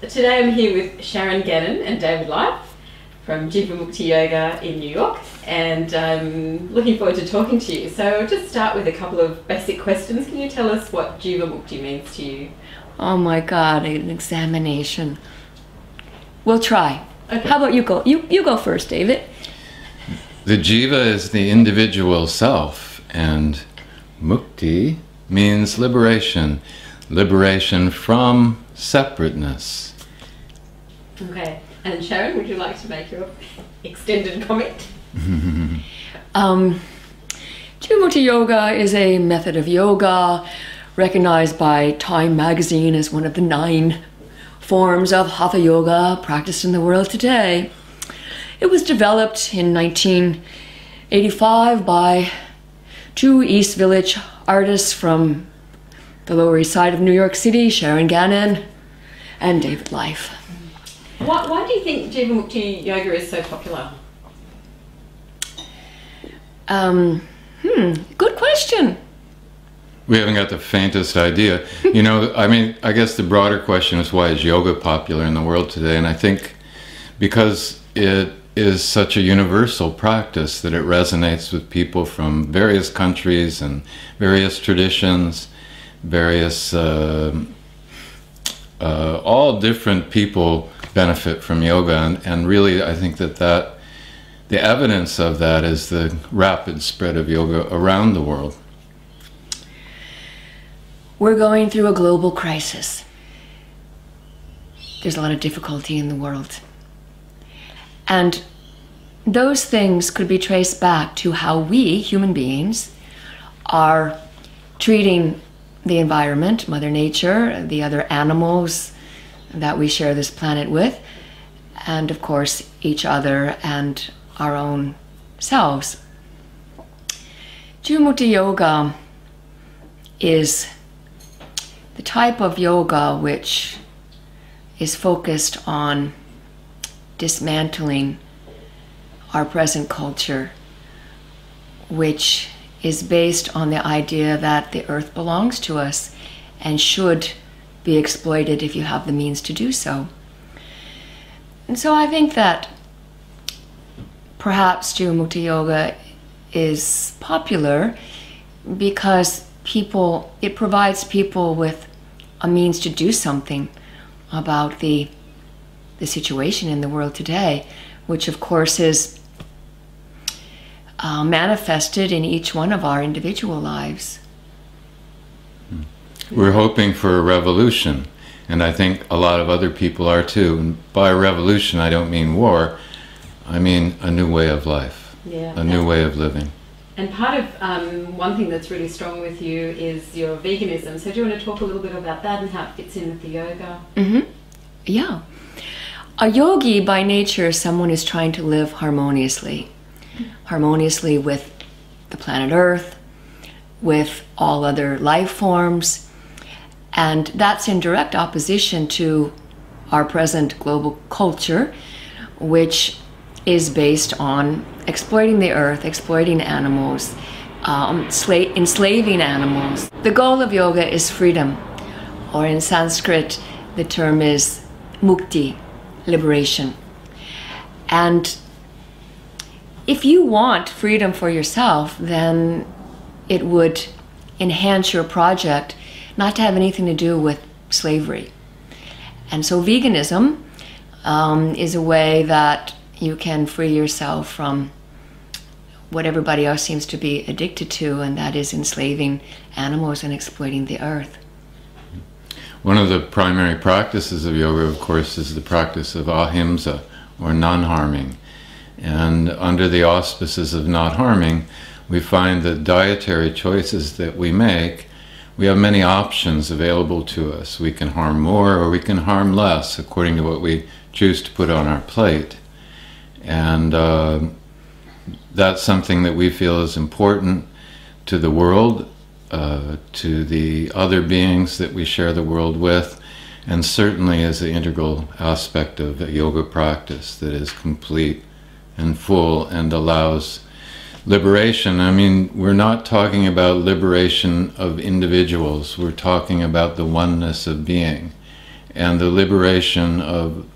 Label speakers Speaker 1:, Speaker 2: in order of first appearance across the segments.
Speaker 1: Today I'm here with Sharon, Gannon and David Life from Jivamukti Yoga in New York, and I'm looking forward to talking to you. So I'll just start with a couple of basic questions. Can you tell us what Jivamukti means to you?
Speaker 2: Oh my God, an examination. We'll try.
Speaker 1: Okay.
Speaker 2: How about you go? You go first, David.
Speaker 3: The jiva is the individual self, and mukti means liberation. Liberation from separateness.
Speaker 1: Okay. And Sharon, would you like to make your extended comment?
Speaker 2: Jivamukti Yoga is a method of yoga recognized by Time magazine as one of the 9 forms of Hatha Yoga practiced in the world today. It was developed in 1985 by 2 East Village artists from the Lower East Side of New York City, Sharon, Gannon, and David Life.
Speaker 1: Why do you think Jivamukti Yoga is so popular?
Speaker 2: Good question.
Speaker 3: We haven't got the faintest idea. You know, I mean, I guess the broader question is, why is yoga popular in the world today? And I think because it is such a universal practice that it resonates with people from various countries and various traditions, various, all different people benefit from yoga. And really, I think that the evidence of that is the rapid spread of yoga around the world.
Speaker 2: We're going through a global crisis. There's a lot of difficulty in the world. And those things could be traced back to how we, human beings, are treating the environment, Mother Nature, the other animals that we share this planet with, and of course each other and our own selves. Jivamukti Yoga is the type of yoga which is focused on dismantling our present culture, which is based on the idea that the earth belongs to us and should be exploited if you have the means to do so. And so I think that perhaps Jivamukti Yoga is popular because it provides people with a means to do something about the situation in the world today, which of course is manifested in each one of our individual lives.
Speaker 3: We're hoping for a revolution, and I think a lot of other people are too. And by revolution, I don't mean war, I mean a new way of life, a new way of living.
Speaker 1: And part of one thing that's really strong with you is your veganism. So do you want to talk a little bit about that and how it fits in with the yoga?
Speaker 2: Yeah. A yogi by nature is someone who's trying to live harmoniously with the planet Earth, with all other life forms, and that's in direct opposition to our present global culture, which is based on exploiting the earth, exploiting animals, enslaving animals. The goal of yoga is freedom, or in Sanskrit, the term is mukti, liberation. And if you want freedom for yourself, then it would enhance your project not to have anything to do with slavery. And so veganism is a way that you can free yourself from what everybody else seems to be addicted to, and that is enslaving animals and exploiting the earth.
Speaker 3: One of the primary practices of yoga, of course, is the practice of ahimsa, or non-harming. And under the auspices of not harming, we find that dietary choices that we make, we have many options available to us. We can harm more or we can harm less according to what we choose to put on our plate. And that's something that we feel is important to the world, to the other beings that we share the world with, and certainly is an integral aspect of a yoga practice that is complete and full and allows liberation. I mean, we're not talking about liberation of individuals, we're talking about the oneness of being. and the liberation of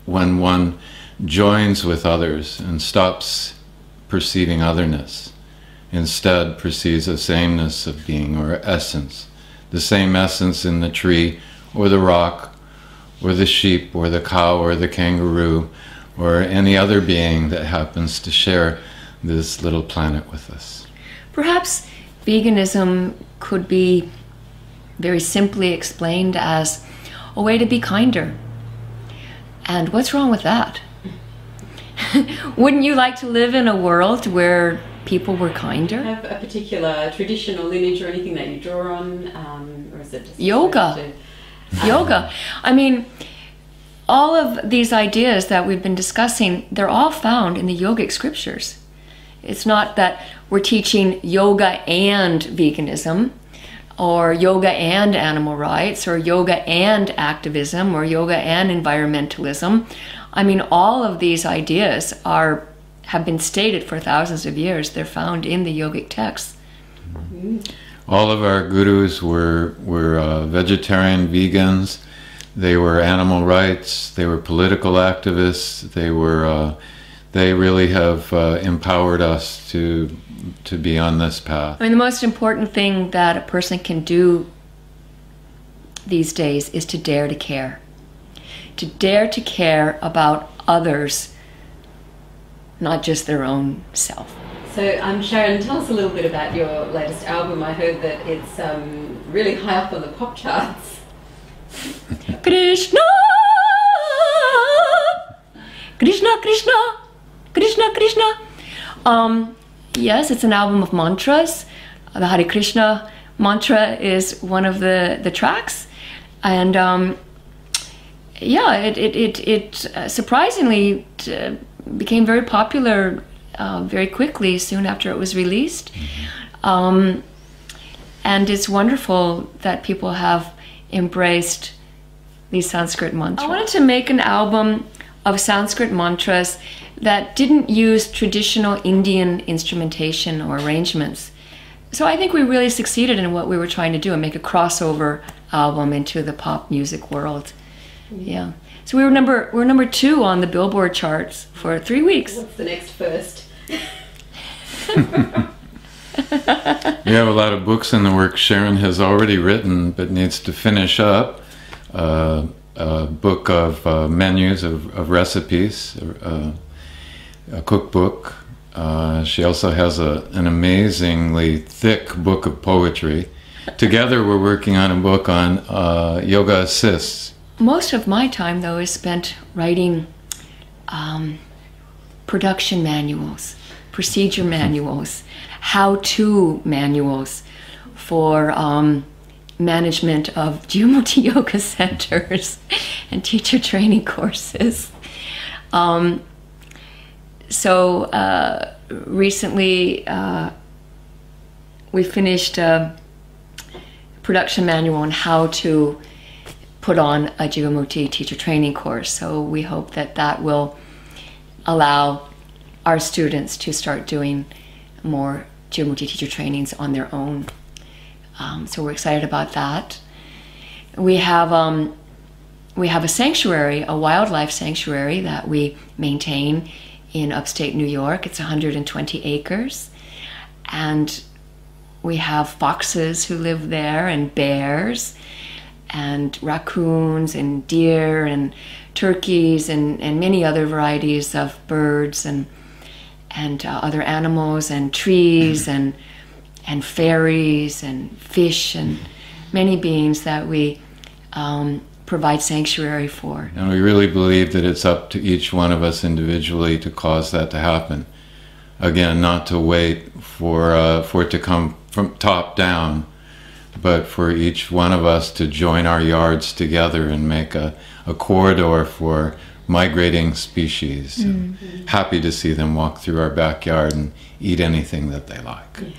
Speaker 3: when one joins with others and stops perceiving otherness, instead perceives a sameness of being or essence, the same essence in the tree or the rock or the sheep or the cow or the kangaroo or any other being that happens to share this little planet with us.
Speaker 2: Perhaps veganism could be very simply explained as a way to be kinder. And what's wrong with that? Wouldn't you like to live in a world where people were kinder?
Speaker 1: Have a particular tradition or lineage or anything that you draw on, or is it just
Speaker 2: yoga? Yoga. I mean, all of these ideas that we've been discussing, they're all found in the yogic scriptures. It's not that we're teaching yoga and veganism, or yoga and animal rights, or yoga and activism, or yoga and environmentalism. I mean, all of these ideas have been stated for thousands of years. They're found in the yogic texts.
Speaker 3: All of our gurus were vegetarian, vegans. They were animal rights. They were political activists. They really have empowered us to be on this path.
Speaker 2: I mean, the most important thing that a person can do these days is to dare to care. To dare to care about others, not just their own self.
Speaker 1: So, Sharon, tell us a little bit about your latest album. I heard that it's really high up on the pop charts.
Speaker 2: Krishna, Krishna, Krishna, Krishna, Krishna. Yes, it's an album of mantras. The Hare Krishna mantra is one of the tracks, and yeah, it surprisingly became very popular very quickly soon after it was released. And it's wonderful that people have embraced these Sanskrit mantras. I wanted to make an album of Sanskrit mantras that didn't use traditional Indian instrumentation or arrangements. So I think we really succeeded in what we were trying to do and make a crossover album into the pop music world. Yeah. So we were number 2 on the Billboard charts for 3 weeks.
Speaker 1: What's the next first?
Speaker 3: We have a lot of books in the works Sharon has already written but needs to finish up. A book of menus, of recipes, a cookbook. She also has an amazingly thick book of poetry. Together we're working on a book on yoga assists.
Speaker 2: Most of my time, though, is spent writing production manuals, procedure manuals, how-to manuals for management of Jivamukti yoga centers and teacher training courses. So recently we finished a production manual on how to put on a Jivamukti teacher training course. So we hope that that will allow our students to start doing more Jivamukti teacher trainings on their own. So we're excited about that. We have a sanctuary, a wildlife sanctuary that we maintain in upstate New York. It's 120 acres. And we have foxes who live there, and bears, and raccoons, and deer, and turkeys, and many other varieties of birds, and other animals, and trees, and fairies, and fish, and many beings that we provide sanctuary for.
Speaker 3: And we really believe that it's up to each one of us individually to cause that to happen. Again, not to wait for it to come from top down, but for each one of us to join our yards together and make a corridor for migrating species. Mm-hmm. Happy to see them walk through our backyard and eat anything that they like.
Speaker 1: Yeah.